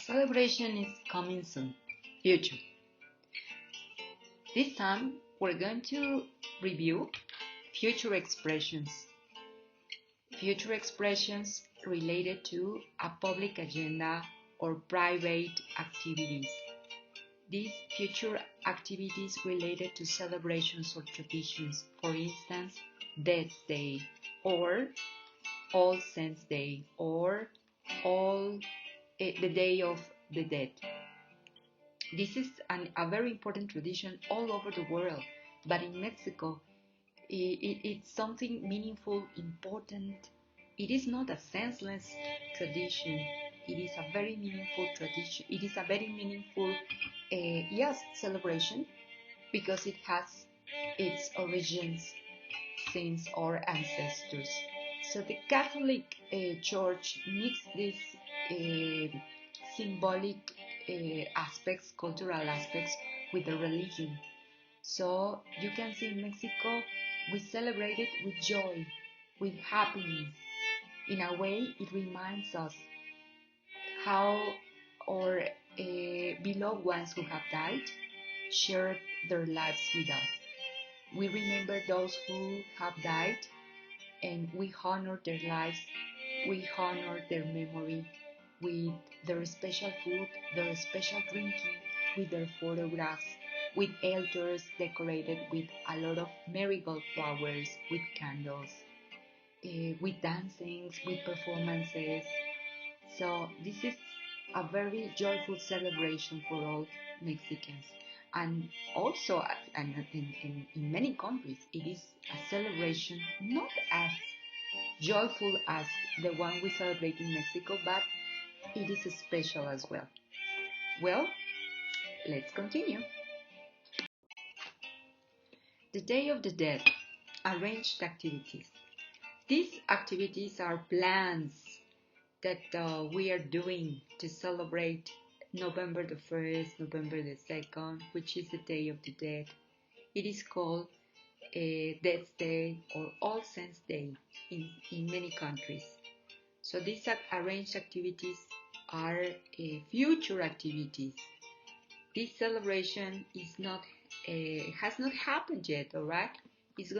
celebration is coming soon. Future. This time we're going to review future expressions. Future expressions related to a public agenda or private activities. These future activities related to celebrations or traditions, for instance, Death Day or All Saints Day or the Day of the Dead. This is a very important tradition all over the world, but in Mexico, it's something meaningful, important. It is not a senseless tradition. It is a very meaningful tradition. It is a very meaningful, celebration because it has its origins since our ancestors. So the Catholic Church mixed these symbolic aspects, cultural aspects, with the religion. So you can see in Mexico, we celebrate it with joy, with happiness. In a way, it reminds us how our beloved ones who have died shared their lives with us. We remember those who have died and we honor their lives, we honor their memory with their special food, their special drinking, with their photographs, with altars decorated with a lot of marigold flowers, with candles, with dancings, with performances. So this is a very joyful celebration for all Mexicans. And also, in many countries, it is a celebration not as joyful as the one we celebrate in Mexico, but it is special as well. Well, let's continue. The Day of the Dead, arranged activities. These activities are plans that we are doing to celebrate November the 1st, November the 2nd, which is the Day of the Dead. It is called Death Day or All Saints Day in many countries. So these arranged activities are future activities. This celebration has not happened yet, all right? It's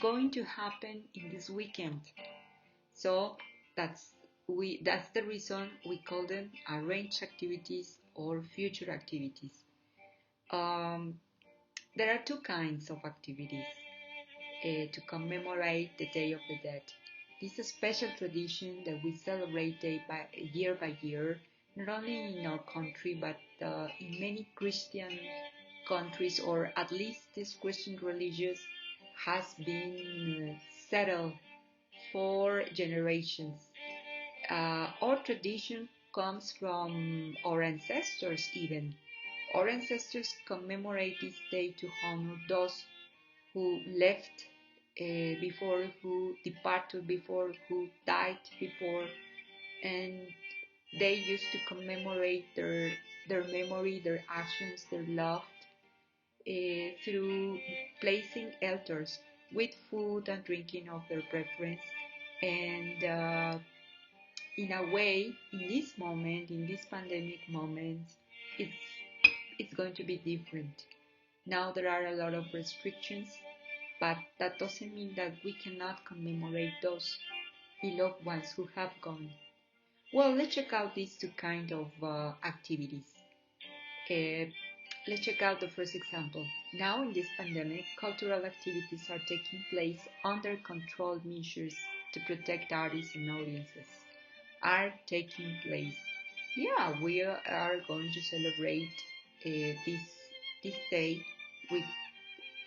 going to happen in this weekend. So that's the reason we call them arranged activities or future activities. There are two kinds of activities to commemorate the Day of the Dead. This is a special tradition that we celebrate year by year, not only in our country but in many Christian countries, or at least this Christian religious has been settled for generations. Our tradition comes from our ancestors even. Our ancestors commemorate this day to honor those who left before, who departed before, who died before, and they used to commemorate their memory, their actions, their love through placing altars with food and drinking of their preference. And in a way, in this moment, in this pandemic moment, it's going to be different. Now there are a lot of restrictions, but that doesn't mean that we cannot commemorate those beloved ones who have gone. Well, let's check out these two kinds of activities. Let's check out the first example. Now in this pandemic, cultural activities are taking place under controlled measures to protect artists and audiences. Are taking place. Yeah, we are going to celebrate this day with,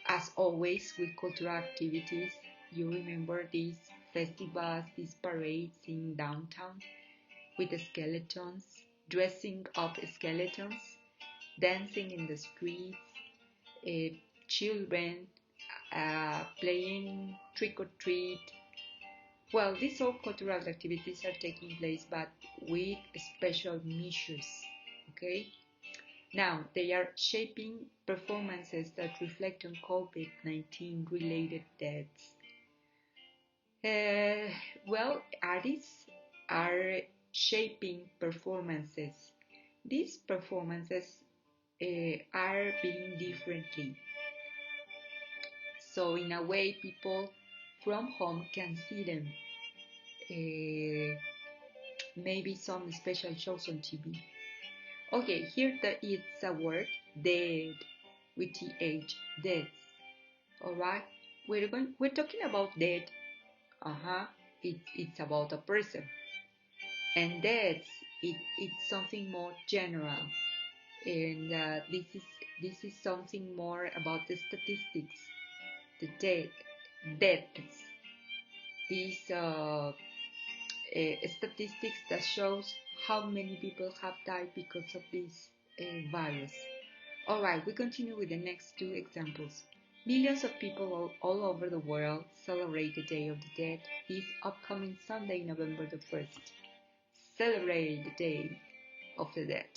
as always, with cultural activities. You remember these festivals, these parades in downtown with the skeletons, dressing up skeletons, dancing in the streets, children playing trick or treat. Well, these all cultural activities are taking place, but with special measures, okay? Now, they are shaping performances that reflect on COVID-19 related deaths. Artists are shaping performances these performances are being differently. So in a way, people from home can see them. Maybe some special shows on TV. Okay, here it's a word, dead, with th, dead. All right, we're talking about dead. It's about a person, and deaths it's something more general, and this is something more about the statistics, the deaths. These statistics that shows how many people have died because of this virus. Alright, we continue with the next two examples. Millions of people all over the world celebrate the Day of the Dead this upcoming Sunday, November the 1st. Celebrate the Day of the Dead.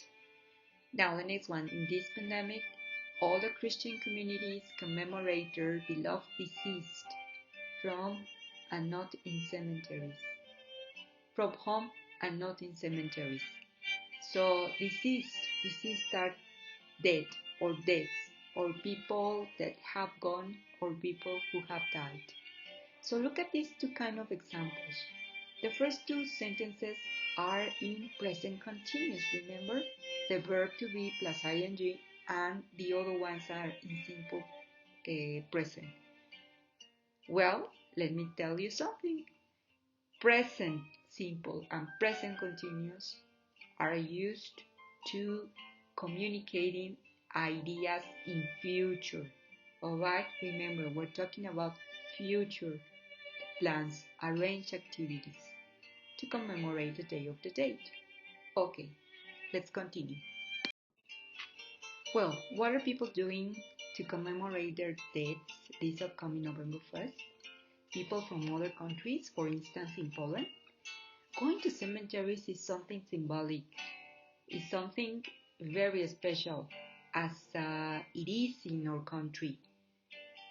Now the next one, in this pandemic, all the Christian communities commemorate their beloved deceased from and not in cemeteries. From home and not in cemeteries. So deceased are dead or deaths, or people that have gone, or people who have died. So look at these two kind of examples. The first two sentences are in present continuous, remember? The verb to be plus ing, and the other ones are in simple present. Well, let me tell you something. Present simple and present continuous are used to communicating ideas in future. Alright, remember we're talking about future plans, arrange activities to commemorate the day of the date. Okay, let's continue. Well, what are people doing to commemorate their dates this upcoming November 1st? People from other countries, for instance in Poland, going to cemeteries is something symbolic, is something very special, as it is in our country.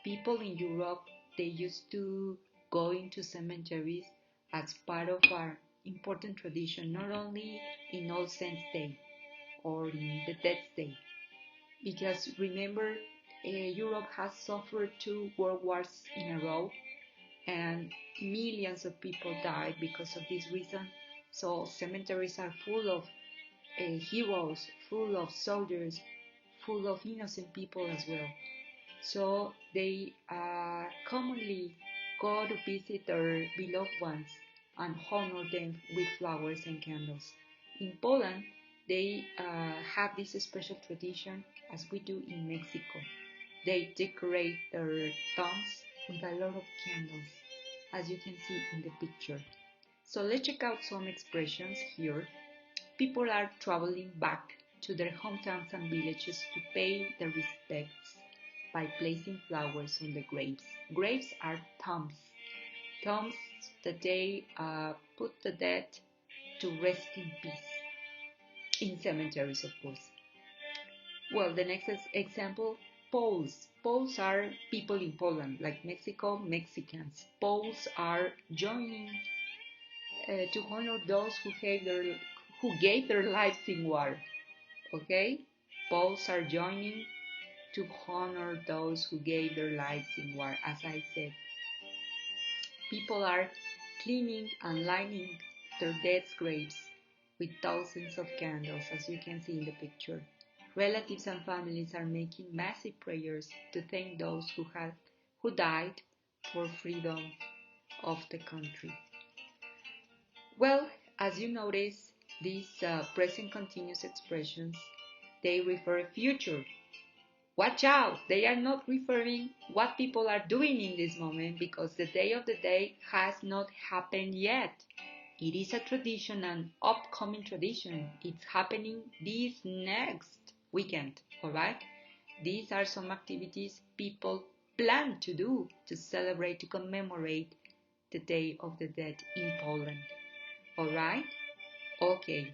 People in Europe, they used to go into cemeteries as part of our important tradition, not only in All Saints' Day or in the Death's Day, because remember, Europe has suffered 2 world wars in a row, and millions of people died because of this reason. So cemeteries are full of heroes, full of soldiers, full of innocent people as well. So they commonly go to visit their beloved ones and honor them with flowers and candles. In Poland, they have this special tradition as we do in Mexico. They decorate their tombs with a lot of candles, as you can see in the picture. So let's check out some expressions here. People are traveling back to their hometowns and villages to pay their respects by placing flowers on the graves. Graves are tombs. Tombs that they put the dead to rest in peace. In cemeteries, of course. Well, the next example, Poles. Poles are people in Poland, like Mexico, Mexicans. Poles are joining to honor those who gave their lives in war. Okay? Poles are joining to honor those who gave their lives in war, as I said. People are cleaning and lining their dead's graves with thousands of candles, as you can see in the picture. Relatives and families are making massive prayers to thank those who died for freedom of the country. Well, as you notice, these present continuous expressions, they refer future. Watch out! They are not referring what people are doing in this moment, because the day of the day has not happened yet. It is a tradition, an upcoming tradition. It's happening this next weekend, alright? These are some activities people plan to do to celebrate, to commemorate the Day of the Dead in Poland. Alright? Okay.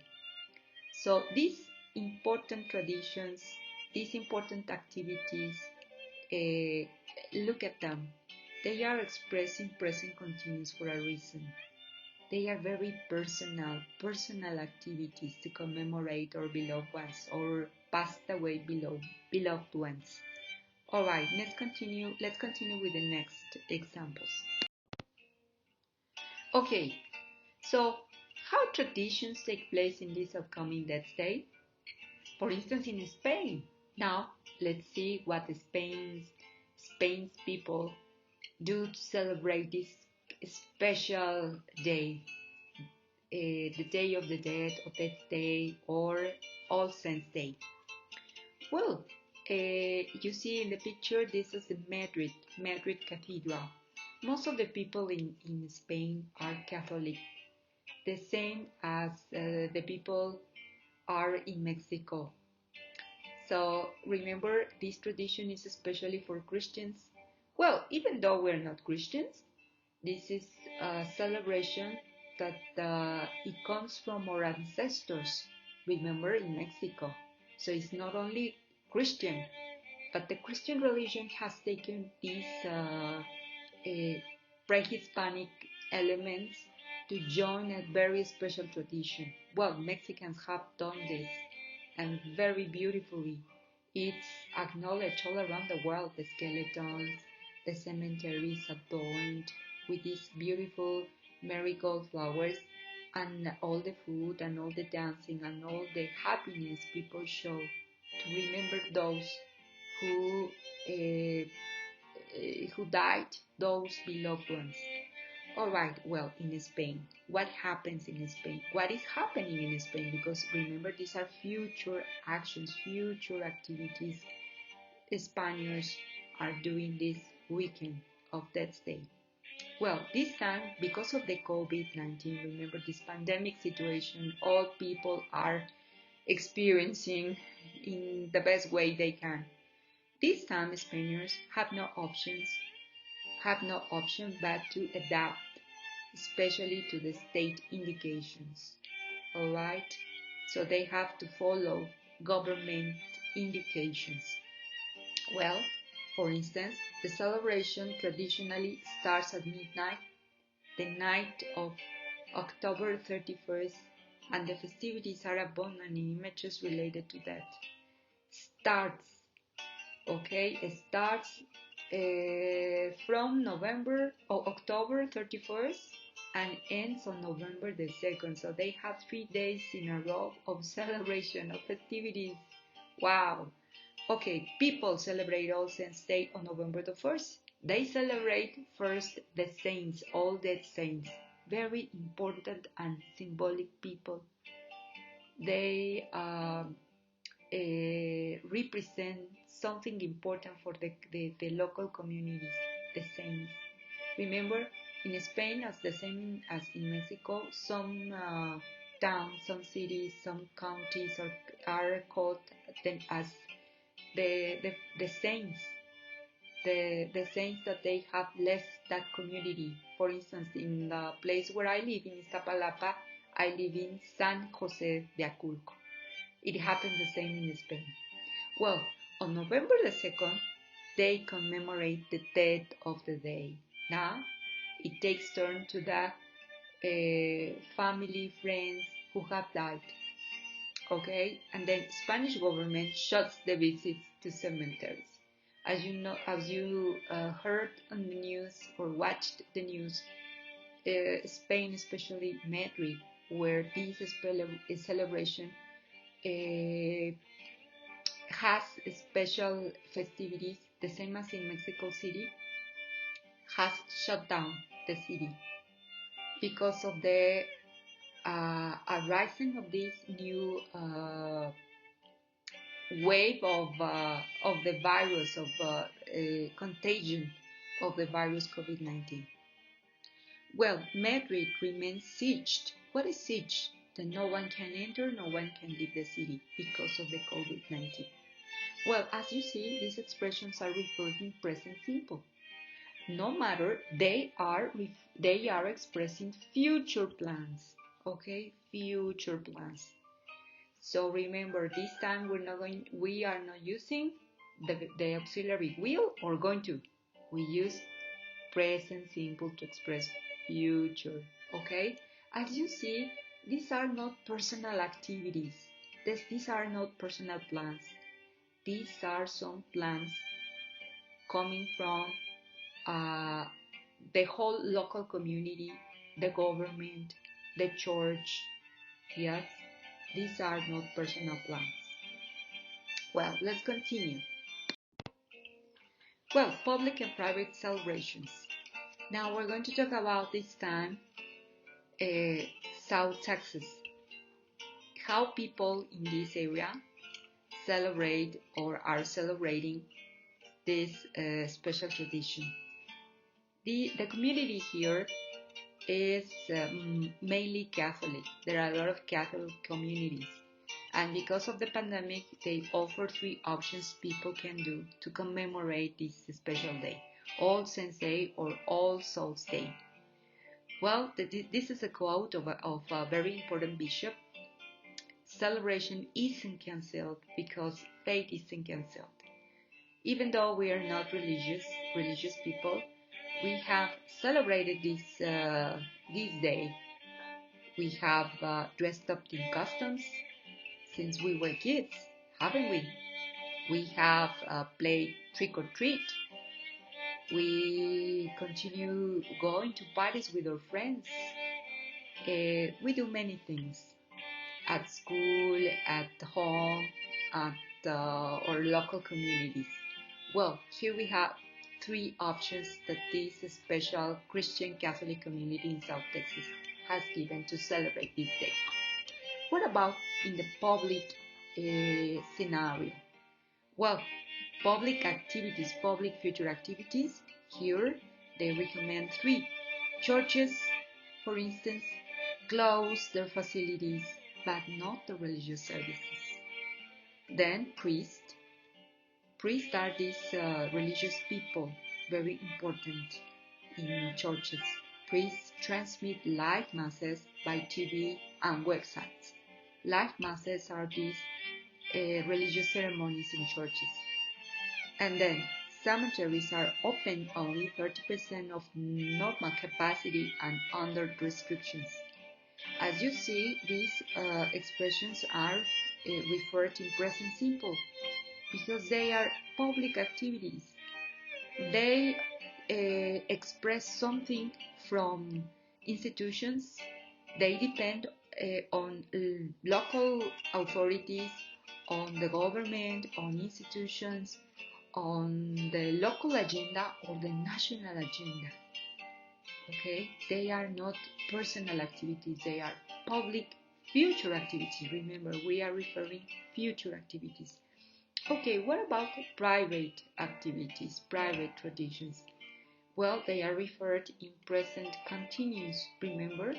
So these important traditions, these important activities, look at them. They are expressing present continuous for a reason. They are very personal activities to commemorate our beloved ones or passed away beloved ones. All right, let's continue. Let's continue with the next examples. Okay, so how traditions take place in this upcoming Death Day? For instance, in Spain. Now, let's see what Spain's people do to celebrate this special day, the Day of the Dead, or Death Day, or All Saints Day. Well, you see in the picture, this is the Madrid Cathedral. Most of the people in Spain are Catholic, the same as the people are in Mexico. So remember, this tradition is especially for Christians. Well, even though we're not Christians, this is a celebration that it comes from our ancestors. Remember, in Mexico. So it's not only Christian, but the Christian religion has taken these pre-Hispanic elements to join a very special tradition. Well, Mexicans have done this, and very beautifully. It's acknowledged all around the world, the skeletons, the cemeteries adorned with these beautiful marigold flowers, and all the food and all the dancing and all the happiness people show to remember those who uh, who died, those beloved ones. All right, well, in Spain, what happens in Spain? What is happening in Spain? Because remember, these are future actions, future activities Spaniards are doing this weekend of Death Day. Well, this time, because of the COVID-19, remember this pandemic situation, all people are experiencing in the best way they can. This time, Spaniards have no option but to adapt, especially to the state indications. All right, so they have to follow government indications. Well, for instance, the celebration traditionally starts at midnight, the night of October 31st, and the festivities are abundant in images related to that. Starts, okay, it starts from November or October 31st and ends on November the 2nd. So they have 3 days in a row of celebration of festivities. Wow. Okay, people celebrate All Saints Day on November the 1st. They celebrate first the saints, all dead saints. Very important and symbolic people. They represent something important for the local communities, the saints. Remember, in Spain, as the same as in Mexico, some towns, some cities, some counties are called as the saints, the saints that they have left that community. For instance, in the place where I live, in Iztapalapa, I live in San Jose de Aculco. It happens the same in Spain. Well, on November the 2nd, they commemorate the death of the day. Now, it takes turn to that family, friends who have died. Okay, and then Spanish government shuts the visits to cemeteries. As you know, as you heard on the news or watched the news, Spain, especially Madrid, where this celebration has special festivities, the same as in Mexico City, has shut down the city because of the arising of this new wave of the virus, of contagion of the virus COVID-19. Well, Madrid remains sieged. What is siege? That no one can enter, no one can leave the city because of the COVID-19. Well, as you see, these expressions are referred in present simple. No matter, they are expressing future plans. Okay, future plans. So remember, this time we are not using the auxiliary will or going to. We use present simple to express future. Okay, As you see, these are not personal activities. These are not personal plans. These are some plans coming from uh, the whole local community, the government, the church. Yes, these are not personal plans. Well, let's continue. Well, public and private celebrations. Now we're going to talk about this time uh, South Texas. How people in this area celebrate or are celebrating this special tradition. The community here is mainly Catholic. There are a lot of Catholic communities. And because of the pandemic, they offer three options people can do to commemorate this special day: All Saints Day or All Souls Day. Well, this is a quote of a very important bishop. Celebration isn't cancelled because faith isn't cancelled. Even though we are not religious people, we have celebrated this day. We have dressed up in costumes since we were kids, haven't we? We have played trick or treat. We continue going to parties with our friends. We do many things at school, at home, at our local communities. Well, here we have three options that this special Christian Catholic community in South Texas has given to celebrate this day. What about in the public scenario? Well, public activities, public future activities, here they recommend three. Churches, for instance, close their facilities, but not the religious services. Then priests. Priests are these religious people, very important in churches. Priests transmit live masses by TV and websites. Live masses are these religious ceremonies in churches. And then cemeteries are open only 30% of normal capacity and under restrictions. As you see, these expressions are referred in present simple because they are public activities. They express something from institutions. They depend on local authorities, on the government, on institutions, on the local agenda or the national agenda. Okay, they are not personal activities, they are public future activities. Remember, we are referring future activities. Okay, what about private activities, private traditions? Well, they are referred in present continuous. Remember,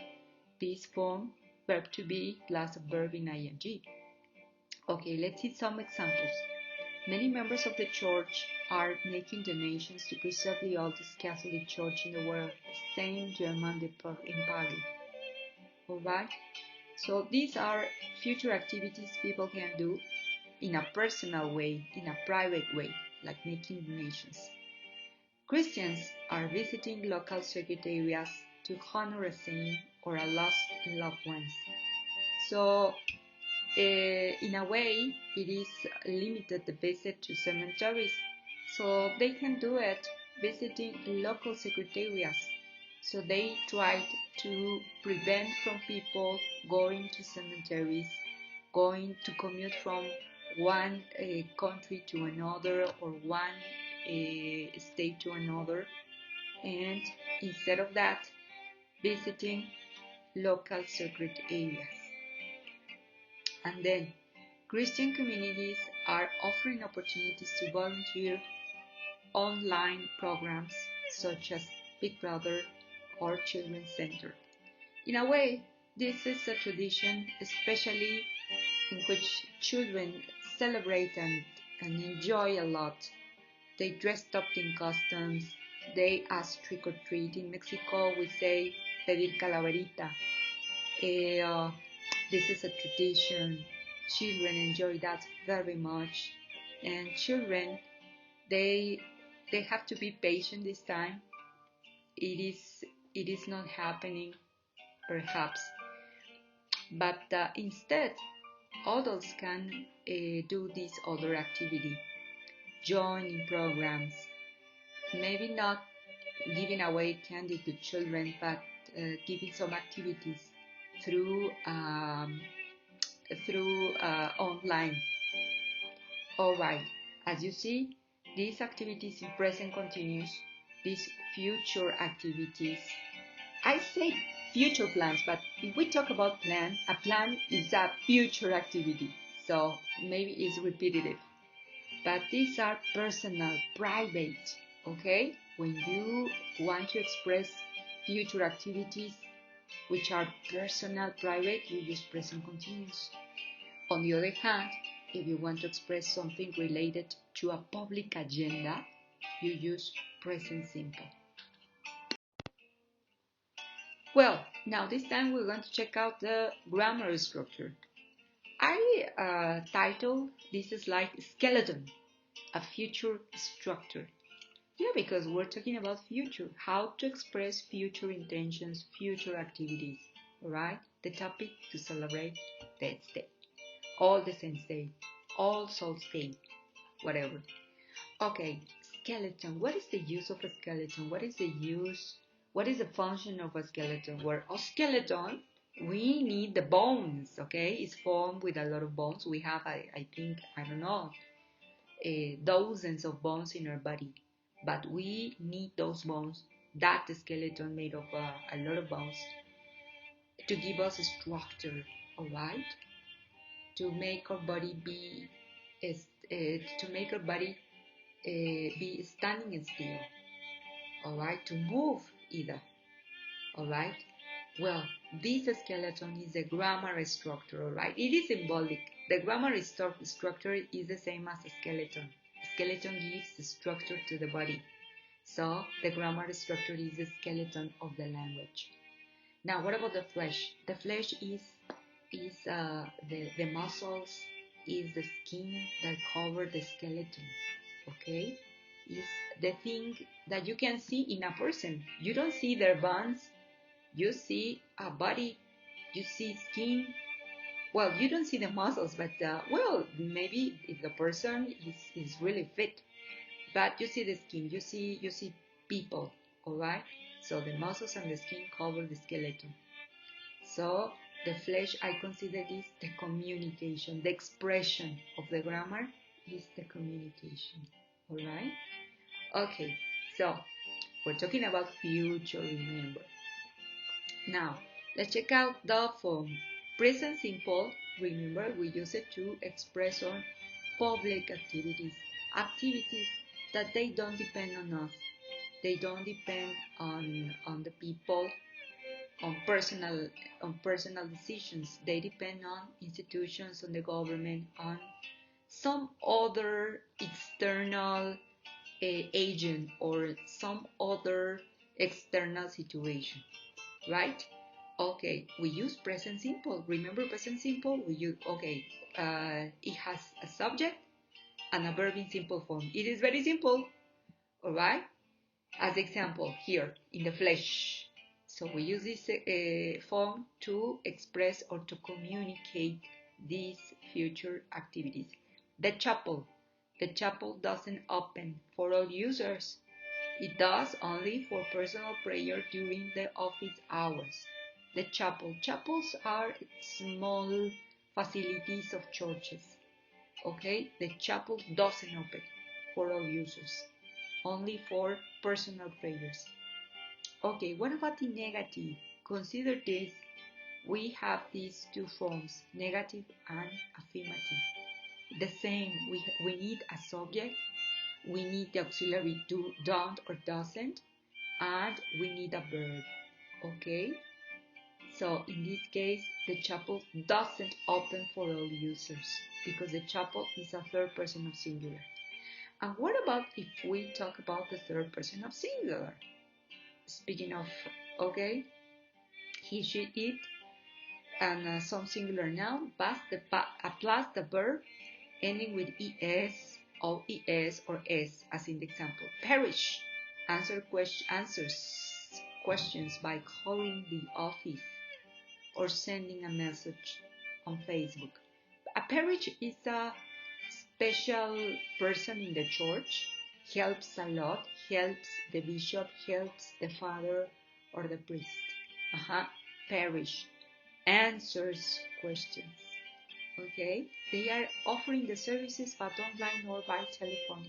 this form, verb to be plus a verb in ing. Okay, let's see some examples. Many members of the church are making donations to preserve the oldest Catholic church in the world, Saint Germain de in Paris. Alright? So these are future activities people can do in a personal way, in a private way, like making donations. Christians are visiting local sacred areas to honor a saint or a lost loved ones. So in a way, it is limited the visit to cemeteries, so they can do it visiting local sacred areas. So they tried to prevent from people going to cemeteries, going to commute from one country to another or one state to another, and instead of that, visiting local sacred areas. And then Christian communities are offering opportunities to volunteer online programs such as Big Brother or Children's Center. In a way, this is a tradition especially in which children celebrate and enjoy a lot. They dressed up in costumes, they ask trick or treat. In Mexico we say pedir calaverita. This is a tradition. Children enjoy that very much, and children they have to be patient this time. It is not happening perhaps. But instead, adults can do this other activity, join in programs, maybe not giving away candy to children, but giving some activities through online. All right, as you see, these activities in present continuous, these future activities. I say future plans, but if we talk about plan, a plan is a future activity, so maybe it's repetitive. But these are personal, private, okay? When you want to express future activities which are personal, private, you use present continuous. On the other hand, if you want to express something related to a public agenda, you use present simple. Well, now this time we're going to check out the grammar structure. I titled this slide Skeleton, a future structure. Yeah, because we're talking about future, how to express future intentions, future activities, right? The topic to celebrate Death Day, All the Saints Day, All Souls Day, whatever. Okay, skeleton. What is the use of a skeleton? What is the function of a skeleton? Where a skeleton, we need the bones, okay? It's formed with a lot of bones. We have, I think, I don't know, dozens of bones in our body. But we need those bones, that skeleton made of a lot of bones, to give us a structure, alright? To make our body be standing still, alright? To move either, alright? Well, this skeleton is a grammar structure, alright? It is symbolic. The grammar structure is the same as a skeleton. Skeleton gives the structure to the body. So the grammar structure is the skeleton of the language. Now, what about the flesh? The flesh is the muscles, is the skin that cover the skeleton. Okay, is the thing that you can see in a person. You don't see their bones. You see a body. You see skin. Well, you don't see the muscles, but maybe if the person is really fit. But you see the skin, you see people, alright? So the muscles and the skin cover the skeleton. So the flesh, I consider this the communication, the expression of the grammar is the communication, alright? Okay, so we're talking about future, remember. Now, let's check out the form. Present simple, remember, we use it to express on public activities that they don't depend on us. They don't depend on the people, on personal decisions. They depend on institutions, on the government, on some other external agent or some other external situation, right? Okay, we use present simple. Remember present simple? It has a subject and a verb in simple form. It is very simple, alright? As example, here, in the flesh. So we use this form to express or to communicate these future activities. The chapel. The chapel doesn't open for all users. It does only for personal prayer during the office hours. The chapel. Chapels are small facilities of churches. Okay, the chapel doesn't open for all users, only for personal prayers. Okay, what about the negative? Consider this. We have these two forms, negative and affirmative. The same, we need a subject, we need the auxiliary do, don't or doesn't, and we need a verb. Okay? So in this case, the chapel doesn't open for all users because the chapel is a third person of singular. And what about if we talk about the third person of singular? Speaking of, okay, he, she, it, and some singular noun plus the verb ending with es, oes, or s, as in the example. Perish answers questions by calling the office. or sending a message on Facebook. A parish is a special person in the church, helps a lot, helps the bishop, helps the father or the priest. Parish answers questions. Okay, they are offering the services but online or by telephone.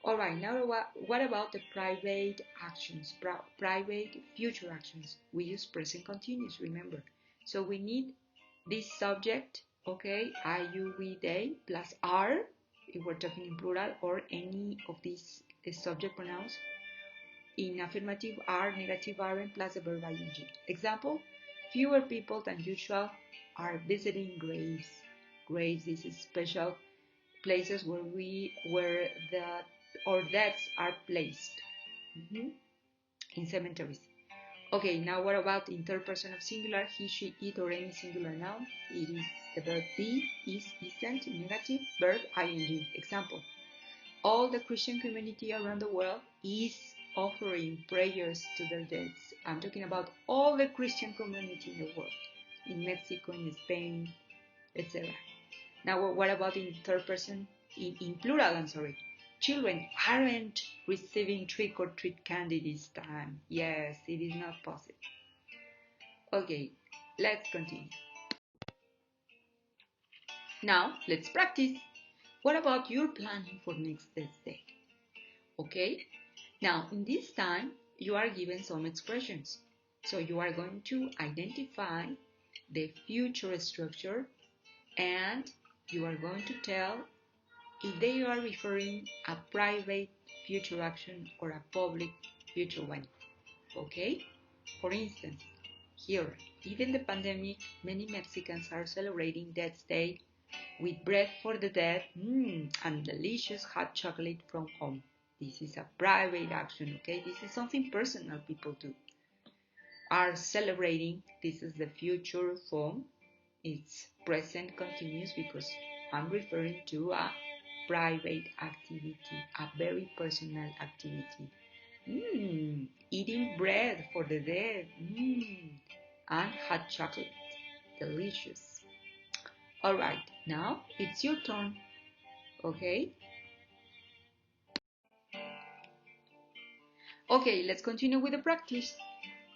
Alright, now what about the private actions, private future actions? We use present continuous, remember. So we need this subject, okay, I, you, we, they, plus are, if we're talking in plural, or any of these subject pronouns. In affirmative, are, negative, aren't, plus the verb ing. Example, fewer people than usual are visiting graves. Graves is special places where our deaths are placed in cemeteries. Okay, now what about in third person of singular, he, she, it, or any singular noun? It is the verb be, is, isn't, negative, verb ing. Example, all the Christian community around the world is offering prayers to their dead. I'm talking about all the Christian community in the world, in Mexico, in Spain, etc. Now, what about in third person, in plural, I'm sorry. Children aren't receiving trick-or-treat candy this time. Yes, it is not possible. Okay, let's continue. Now, let's practice. What about your planning for next Thursday? Okay, now in this time, you are given some expressions. So you are going to identify the future structure and you are going to tell if they are referring a private future action or a public future one. Okay? For instance, here, even the pandemic, many Mexicans are celebrating Death's Day with bread for the dead and delicious hot chocolate from home. This is a private action, okay? This is something personal people do. Are celebrating, this is the future form. It's present continuous because I'm referring to a private activity, a very personal activity. Eating bread for the dead. And hot chocolate. Delicious. Alright, now it's your turn. Okay? Okay, let's continue with the practice.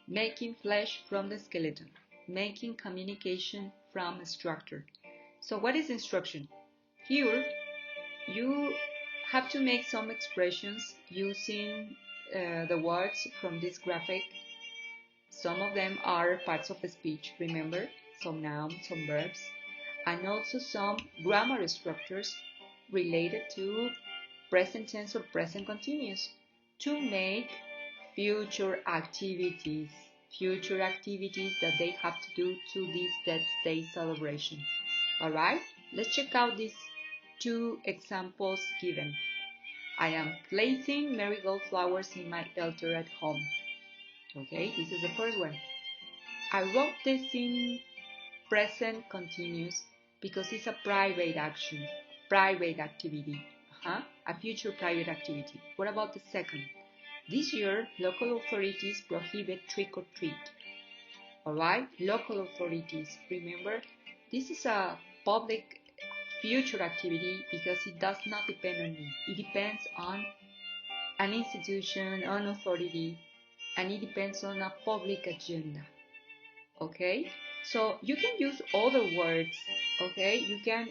Making flesh from the skeleton. Making communication from a structure. So what is instruction? Here, you have to make some expressions using the words from this graphic. Some of them are parts of speech, remember, some nouns, some verbs, and also some grammar structures related to present tense or present continuous to make future activities that they have to do to this Death's Day celebration. Alright, let's check out these two examples given. I am placing marigold flowers in my altar at home. Okay, this is the first one. I wrote this in present continuous because it's a private action, private activity, a future private activity. What about the second? This year, local authorities prohibit trick-or-treat. Alright, local authorities, remember, this is a public future activity because it does not depend on me. It depends on an institution, on authority, and it depends on a public agenda. Okay, so you can use other words. Okay, you can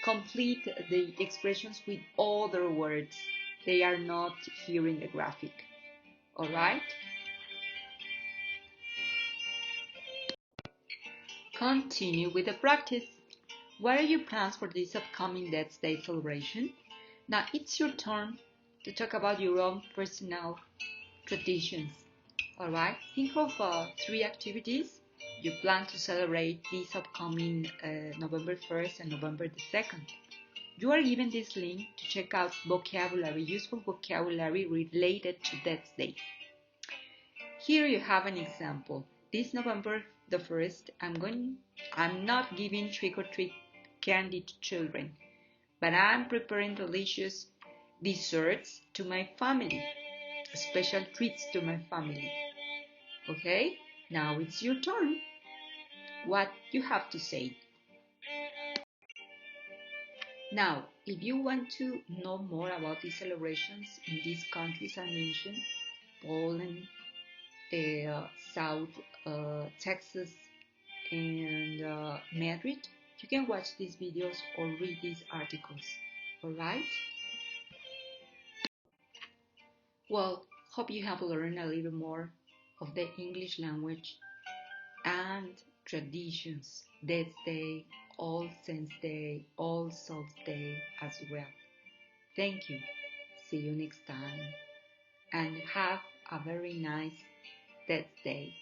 complete the expressions with other words. They are not here in the graphic. Alright? Continue with the practice. What are your plans for this upcoming Death's Day celebration? Now it's your turn to talk about your own personal traditions. Alright, think of 3 activities you plan to celebrate this upcoming November 1st and November the 2nd. You are given this link to check out vocabulary, useful vocabulary related to Death's Day. Here you have an example. This November the 1st, I'm not giving trick-or-treat candy to children, but I'm preparing delicious desserts to my family, special treats to my family. Okay? Now it's your turn. What you have to say? Now, if you want to know more about these celebrations in these countries I mentioned, Poland, South Texas, and Madrid, you can watch these videos or read these articles. Alright? Well, hope you have learned a little more of the English language and traditions. Death Day, All Saints Day, All Souls Day as well. Thank you. See you next time. And have a very nice Death Day.